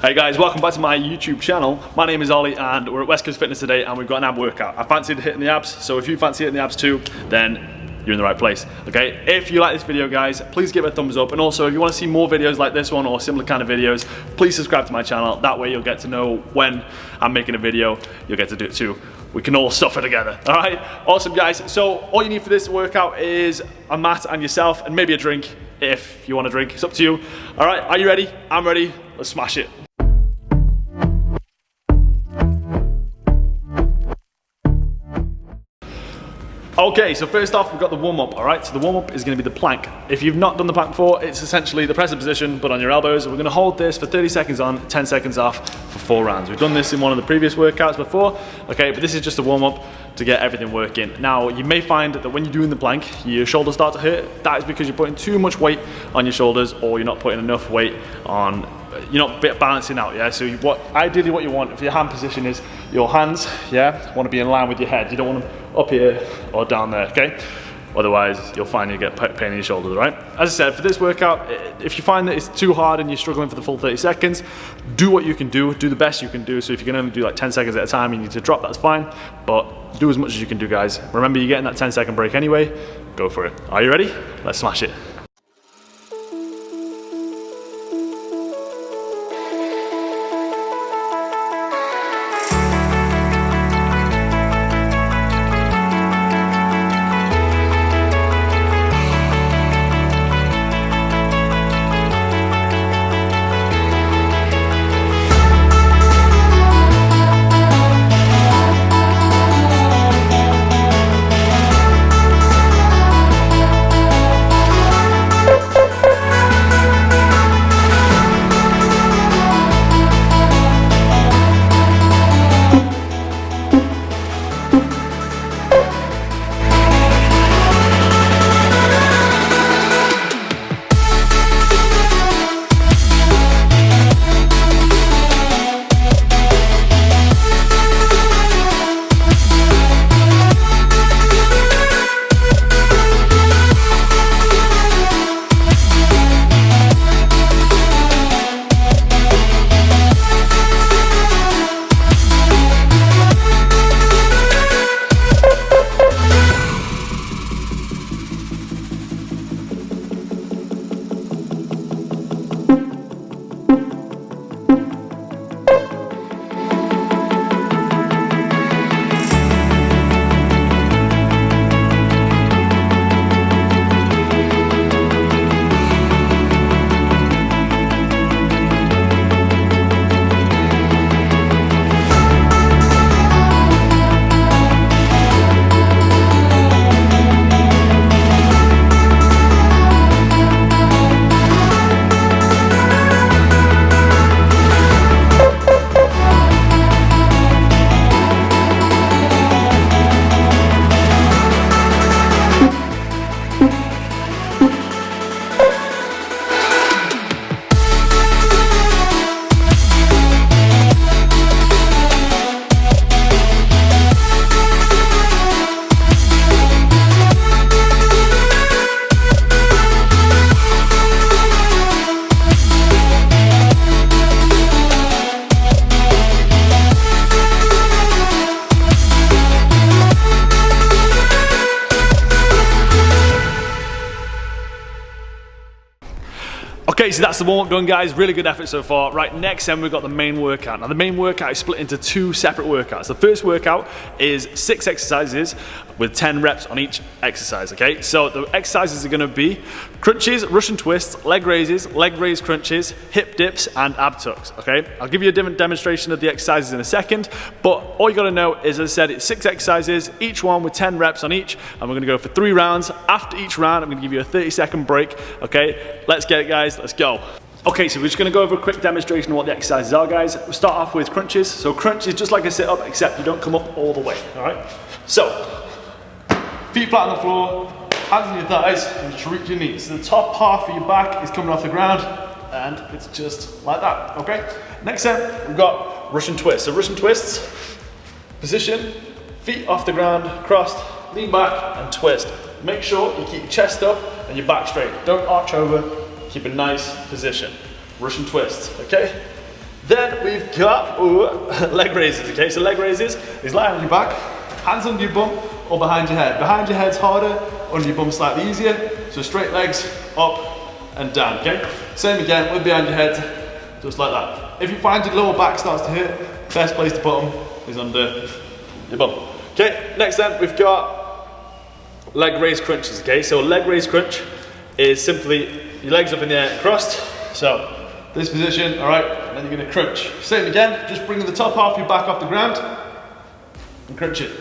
Hey guys, welcome back to my YouTube channel. My name is Ollie and we're at West Coast Fitness today and we've got an ab workout. I fancied hitting the abs, so if you fancy hitting the abs too, then you're in the right place, okay? If you like this video, guys, please give it a thumbs up. And also, if you want to see more videos like this one or similar kind of videos, please subscribe to my channel. That way you'll get to know when I'm making a video, you'll get to do it too. We can all suffer together, all right? Awesome, guys. So all you need for this workout is a mat and yourself and maybe a drink if you want to drink. It's up to you. All right, are you ready? I'm ready. Let's smash it. Okay, so first off, we've got the warm-up, all right? So the warm-up is gonna be the plank. If you've not done the plank before, it's essentially the press-up position, but on your elbows. We're gonna hold this for 30 seconds on, 10 seconds off for 4 rounds. We've done this in one of the previous workouts before, okay? But this is just a warm-up to get everything working. Now, you may find that when you're doing the plank, your shoulders start to hurt. That is because you're putting too much weight on your shoulders or you're not putting enough weight on, you're not balancing out, yeah? So ideally what you want for your hand position is your hands, yeah, want to be in line with your head. You don't want them up here or down there, okay? Otherwise, you'll find you get pain in your shoulders, right? As I said, for this workout, if you find that it's too hard and you're struggling for the full 30 seconds, do what you can do the best you can do. So if you can only do like 10 seconds at a time, you need to drop, that's fine, but do as much as you can do, guys. Remember, you're getting that 10-second break anyway, go for it. Are you ready? Let's smash it. Okay, so that's the warm-up done, guys. Really good effort so far. Right, next then we've got the main workout. Now the main workout is split into 2 separate workouts. The first workout is 6 exercises with 10 reps on each exercise, okay? So the exercises are gonna be crunches, Russian twists, leg raises, leg raise crunches, hip dips, and ab tucks, okay? I'll give you a different demonstration of the exercises in a second, but all you gotta know is, as I said, it's 6 exercises, each one with 10 reps on each, and we're gonna go for 3 rounds. After each round, I'm gonna give you a 30-second break, okay? Let's get it, guys, let's go. Okay, so we're just gonna go over a quick demonstration of what the exercises are, guys. We'll start off with crunches. So crunch is just like a sit-up, except you don't come up all the way, all right? So, feet flat on the floor, hands on your thighs, and just reach your knees. So the top half of your back is coming off the ground, and it's just like that, okay? Next then, we've got Russian twists. So Russian twists, position, feet off the ground, crossed, lean back, and twist. Make sure you keep your chest up and your back straight. Don't arch over, keep a nice position. Russian twist, okay? Then we've got leg raises, okay? So leg raises is lying on your back, hands under your bum or behind your head. Behind your head's harder, under your bum slightly easier. So straight legs, up and down, okay? Same again with behind your head, just like that. If you find your lower back starts to hurt, best place to put them is under your bum. Okay, next then we've got leg raise crunches, okay? So leg raise crunch is simply your legs up in the air and crossed. So this position, all right, and then you're gonna crunch. Same again, just bringing the top half of your back off the ground and crunch it.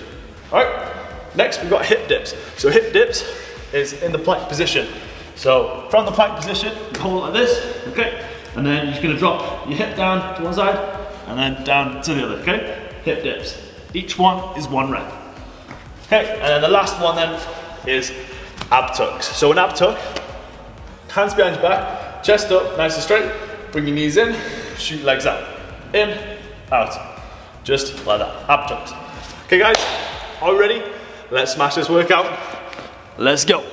All right, next we've got hip dips. So hip dips is in the plank position. So from the plank position, you hold it like this, okay? And then you're just gonna drop your hip down to one side and then down to the other, okay? Hip dips. Each one is 1 rep. Okay, and then the last one then is ab tucks. So an ab tuck, hands behind your back, chest up, nice and straight. Bring your knees in, shoot legs out. In, out. Just like that, ab tucks. Okay guys, are we ready? Let's smash this workout. Let's go.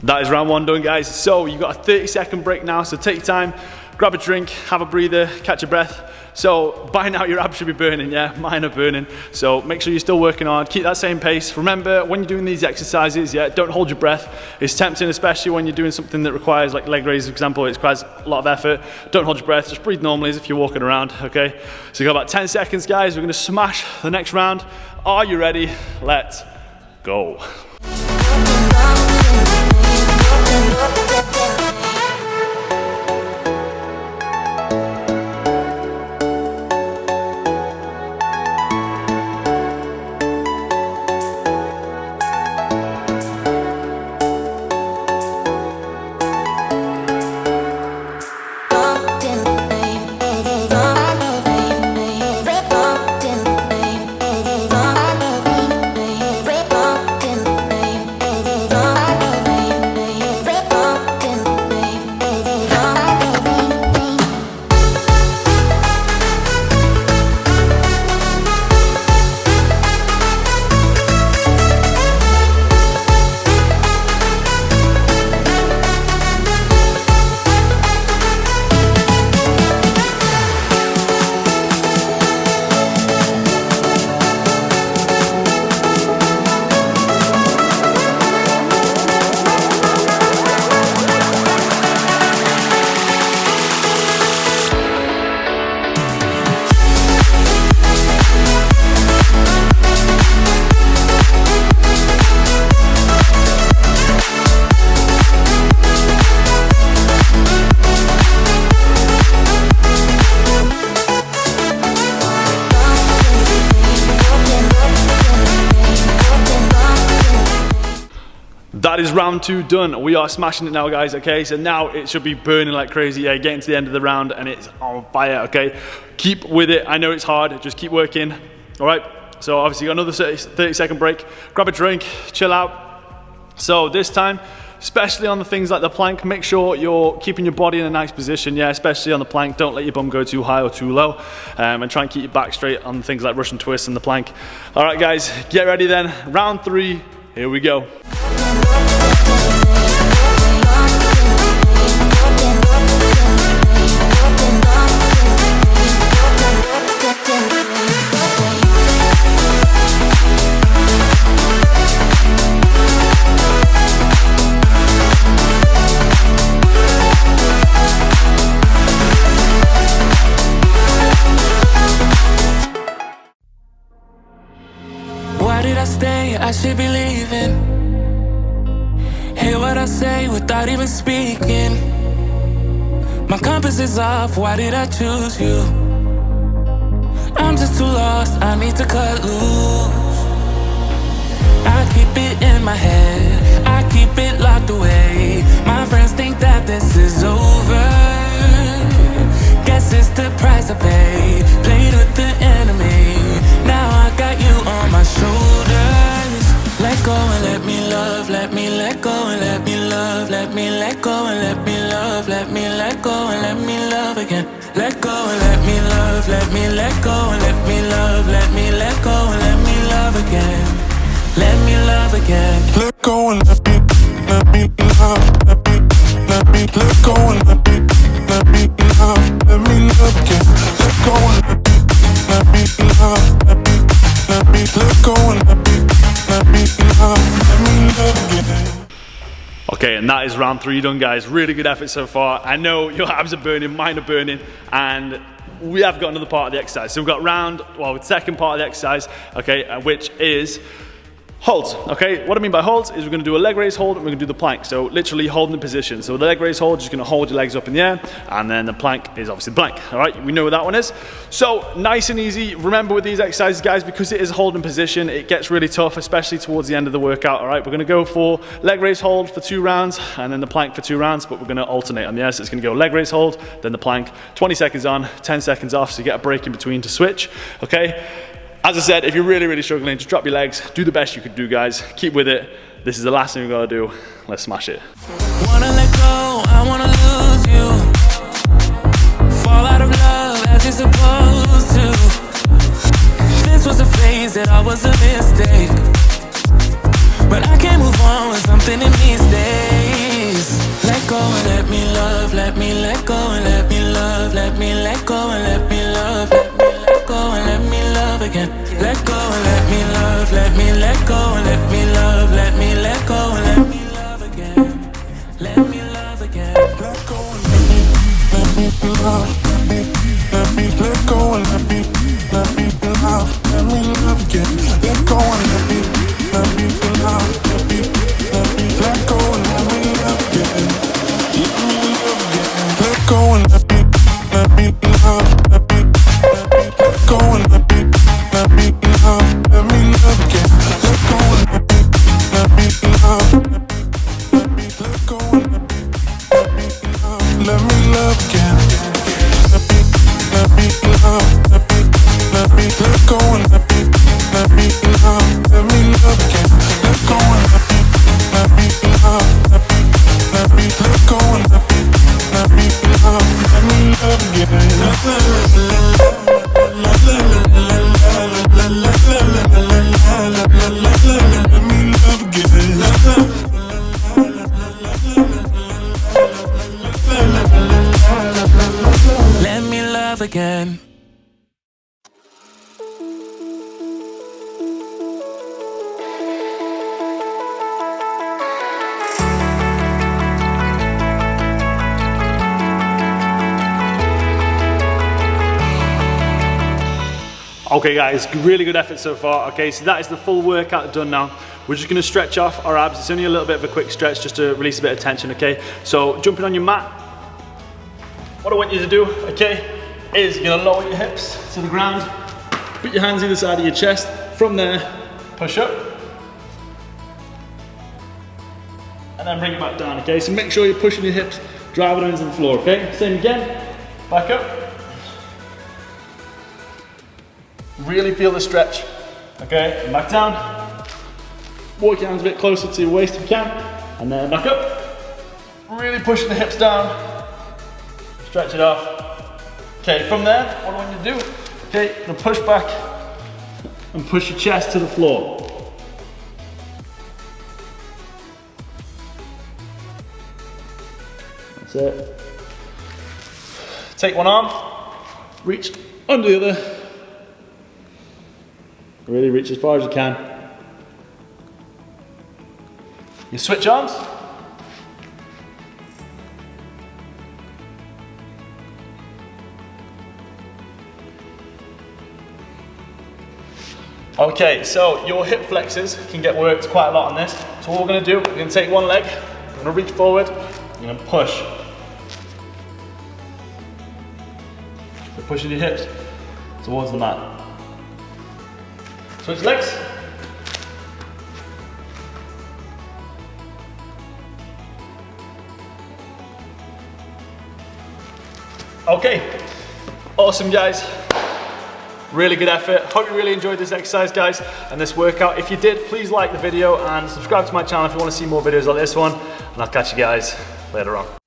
That is round 1 done, guys. So you've got a 30-second break now, so take your time, grab a drink, have a breather, catch your breath. So by now your abs should be burning, yeah, mine are burning. So make sure you're still working hard, keep that same pace. Remember, when you're doing these exercises, yeah, don't hold your breath. It's tempting, especially when you're doing something that requires, like leg raises, for example, it requires a lot of effort. Don't hold your breath, just breathe normally as if you're walking around, okay? So you've got about 10 seconds, guys. We're gonna smash the next round. Are you ready? Let's go. That is round 2 done. We are smashing it now, guys, okay? So now it should be burning like crazy. Yeah, getting to the end of the round and it's on fire, okay? Keep with it. I know it's hard, just keep working, all right? So obviously you got another 30-second break. Grab a drink, chill out. So this time, especially on the things like the plank. Make sure you're keeping your body in a nice position, yeah, especially on the plank. Don't let your bum go too high or too low, and try and keep your back straight on things like Russian twists and the plank. All right, guys, get ready then. Round 3, here we go. I should be leaving. Hear what I say without even speaking. My compass is off, why did I choose you? I'm just too lost, I need to cut loose. I keep it in my head, I keep it locked away. My friends think that this is over. Guess it's the price I pay. Played with the enemy, now I got you on my shoulders. Let go and let me love, let me let go and let me love, let me let go and let me love, let me let go and let me love again. Let go and let me love, let me let go and let me love, let me let go and let me love again. Let me love again. Let go and let me love, let me let go and let me love again. Let go and let me love, let me let go and let me love again. Okay, and that is round 3 done, guys. Really good effort so far. I know your abs are burning, mine are burning, and we have got another part of the exercise. So we've got the second part of the exercise, okay, which is holds, okay? What I mean by holds is we're gonna do a leg raise hold and we're gonna do the plank. So literally holding the position. So the leg raise hold, you're just gonna hold your legs up in the air, and then the plank is obviously the plank, all right? We know what that one is. So nice and easy. Remember with these exercises, guys, because it is holding position, it gets really tough, especially towards the end of the workout, all right? We're gonna go for leg raise hold for 2 rounds and then the plank for 2 rounds, but we're gonna alternate on the air. So it's gonna go leg raise hold, then the plank, 20 seconds on, 10 seconds off, so you get a break in between to switch, okay? As I said, if you're really, really struggling, just drop your legs, do the best you could do, guys. Keep with it. This is the last thing we've got to do. Let's smash it. Wanna let go, I wanna lose you. Fall out of love as you're supposed to. This was a phase that I was a mistake, but I can't move on with something in these days. Let go and let me love, let me let go and let me love, let me let go and let me love, let me let go and let me love again. Let go and let me love, let me let go and let me love, let me let go and let me love again. Let me love again. Let go and let me love, let me let go and let me love again. Let go and let me love, let me let go and let me love again. Let go and let me love, let me go and let me love again. Let go and let me love, let go and let me love again. Let me love, let go and let me love again. Let go and let me love, let go and let me love again. Let me love again. Okay guys, really good effort so far. Okay, so that is the full workout done now. We're just gonna stretch off our abs. It's only a little bit of a quick stretch just to release a bit of tension, okay? So jumping on your mat, what I want you to do, okay, is you're gonna lower your hips to the ground, put your hands either side of your chest. From there, push up, and then bring it back down, okay? So make sure you're pushing your hips, driving into the floor, okay? Same again, back up. Really feel the stretch, okay? And back down. Walk your hands a bit closer to your waist if you can, And then back up. Really pushing the hips down. Stretch it off. Okay, from there, what I want you to do, okay, you're gonna push back and push your chest to the floor. That's it. Take one arm, reach under the other. Really reach as far as you can. You switch arms. Okay, so your hip flexors can get worked quite a lot on this. So what we're going to do, we're going to take one leg, we're going to reach forward, we're going to push. So pushing your hips towards the mat. Switch legs. Okay, awesome guys. Really good effort. Hope you really enjoyed this exercise, guys, and this workout. If you did, please like the video and subscribe to my channel if you want to see more videos like this one. And I'll catch you guys later on.